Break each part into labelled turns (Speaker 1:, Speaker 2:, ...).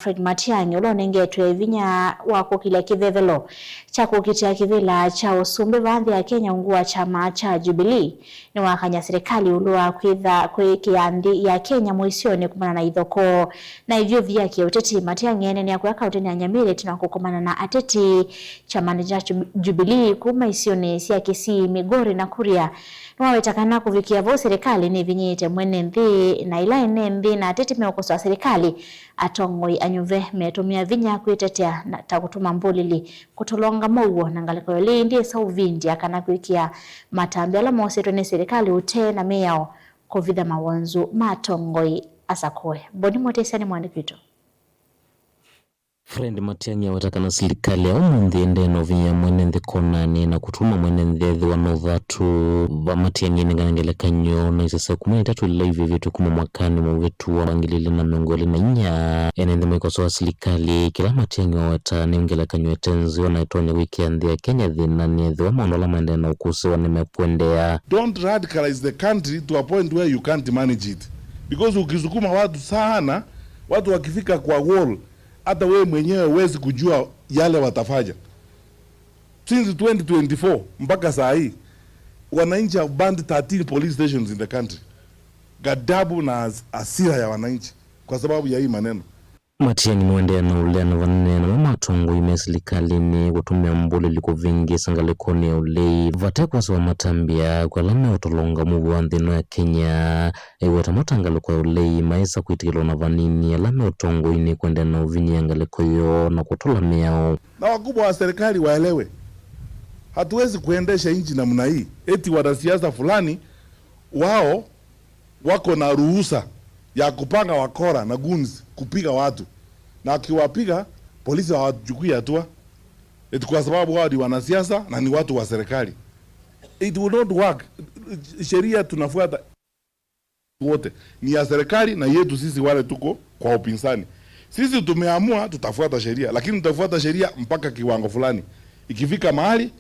Speaker 1: Fred Matiang'i ulonengetwe vinya wako kila kivevelo cha kukitia kivila cha usumbe baadhi ya Kenya ungua chama cha Jubilee ni wakanya serikali ulua kiandhi ya Kenya muisione kumana na idhoko na hivyo vyake uteti. Matiang'i enene ya kuweka uteni ya Nyamire tunakukumana na ateti chama cha Jubilee kuma isione siya Kisii, Migori na Kuria wawetakana kuvikia vo serikali ni vinyite mwene nthi na ila ene nthi na ateti meokosoa serikali atongoi anyuve metumia vinya kuitetea na takutuma mbulili kutolonga mouo na ngaliko li ndiye sauvindi akana kuikia matambi ala moseto ni serikali ute na meyao kovida mawanzu matongoi asakoe. Boni motesani mwandikito.
Speaker 2: Fred Matiang'i watakana serikali au mwende no vinya mwenende konani na kutuma mwenende wano dhatu wa Matiang'i ngangele kanyo na isasa kumene tatu live vitu kuma mwakani mwetu wa wangilili na miongoli na inya enende mwikosoa serikali kila Matiang'i wata niongele kanyo etenzi wana itonya weekend ya Kenya dhina niedhi wa maondola mwende na ukusi wanemepuendea.
Speaker 3: Don't radicalize the country to a point where you can't manage it, because ukizukuma watu sana, watu wakifika kwa wall hata wewe mwenyewe huwezi kujua yale watafanya. Since 2024 mpaka saa hii wananchi have banned 13 police stations in the country. Gadabu na asira ya wananchi kwa sababu ya hii maneno.
Speaker 2: Matiang'i mwende na ule na vanene na mama tongo imeserikali ni kutumia mbole liko vingi sangalekoni ya ulei vatekwa sawa matambia kwa lame otolonga mugu andhino ya Kenya watamatangalo kwa ulei maisa kuitikilo na vanini ya lame otongo ini kwende na uvini yangaleko yo na kutola miao.
Speaker 3: Na wakubwa wa serikali waelewe, hatuwezi kuendesha nchi namna hii eti wanasiasa fulani wao wako na ruhusa ya kupanga wakora na guns kupiga watu, na akiwapiga polisi hawachukui hatua eti kwa sababu wao ni wanasiasa na ni watu wa serikali. It will not work. Sheria tunafuata wote ni ya serikali na yetu sisi wale tuko kwa upinzani. Sisi tumeamua tutafuata sheria, lakini tutafuata sheria mpaka kiwango fulani. Ikifika mahali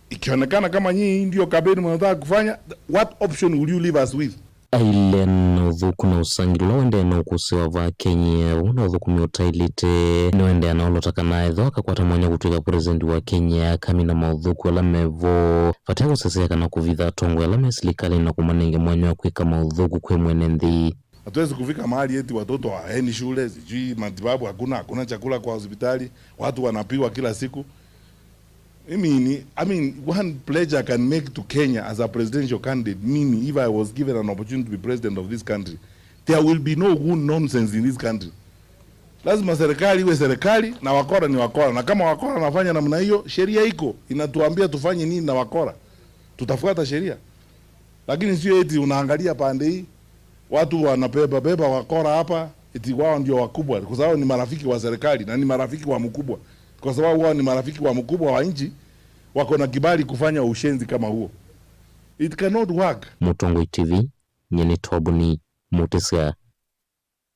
Speaker 3: ikionekana kama nyinyi ndio kabeni mnataka kufanya, what option will you leave us with?
Speaker 2: Ailen udhuku na usangilo wende na ukusiwa va Kenya una udhuku miotailite ni wende na ulotaka na edhoka kwa tamuanya kutuika prezidenti wa Kenya kamina maudhuku wala mevo fatako sasea kana kuvidha tongo wala meserikali na kumanenge mwanyo kuika maudhuku kwe mwenendi.
Speaker 3: Hatuwezi kufika mahali eti watoto hawaendi shule, sijui matibabu hakuna chakula kwa hospitali, watu wanapigwa kila siku. I mean, one pledge I can make to Kenya as a presidential candidate, meaning if I was given an opportunity to be president of this country, there will be no good nonsense in this country. Lazima serikali iwe serikali na wakora ni wakora, na kama wakora nafanya namna hiyo, sheria iko inatuambia tufanye nini na wakora, tutafuata sheria. Lakini sio eti unaangalia pande hii watu wanabeba wakora hapa eti wao ndio wakubwa, kwa sababu ni marafiki wa serikali na ni marafiki wa mkubwa. Kwa sababu wao ni marafiki wa mkubwa wa nchi, wako na kibali kufanya ushenzi kama huo. It cannot work.
Speaker 2: Mutongo TV, nyene tobuni, mutesa.